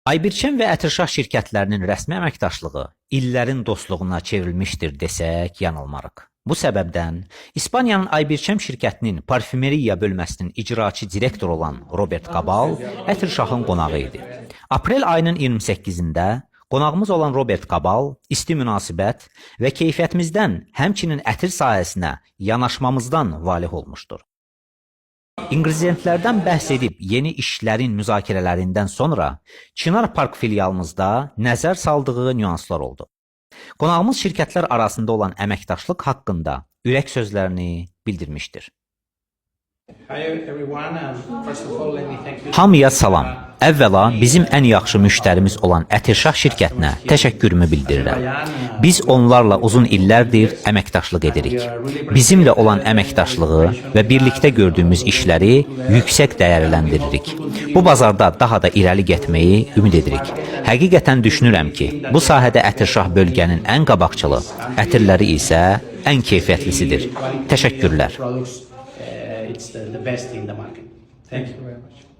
Aybirçəm və Ətirşah şirkətlərinin rəsmi əməkdaşlığı illərin dostluğuna çevrilmişdir desək yanılmarıq. Bu səbəbdən İspaniyanın Aybirçəm şirkətinin parfümeriya bölməsinin icraçı direktoru olan Robert Cabal Ətirşahın qonağı idi. Aprel ayının 28-də qonağımız olan Robert Cabal isti münasibət və keyfiyyətimizdən, həmçinin ətir sahəsinə yanaşmamızdan valih olmuşdur. İnqridiyentlərdən bəhs edib yeni işlərin müzakirələrindən sonra Çınar Park filialımızda nəzər saldığı nüanslar oldu. Qonağımız şirkətlər arasında olan əməkdaşlıq haqqında ürək sözlərini bildirmişdir. Hamıya salam. Əvvəla bizim ən yaxşı müştərimiz olan Ətirşah şirkətinə təşəkkürümü bildirirəm. Biz onlarla uzun illərdir əməkdaşlıq edirik. Bizimlə olan əməkdaşlığı və birlikdə gördüyümüz işləri yüksək dəyərləndiririk. Bu bazarda daha da irəli getməyi ümid edirik. Həqiqətən düşünürəm ki, bu sahədə Ətirşah bölgənin ən qabaqcılı, ətirləri isə ən keyfiyyətlisidir. Təşəkkürlər. It's the best in the market. Thank you very much.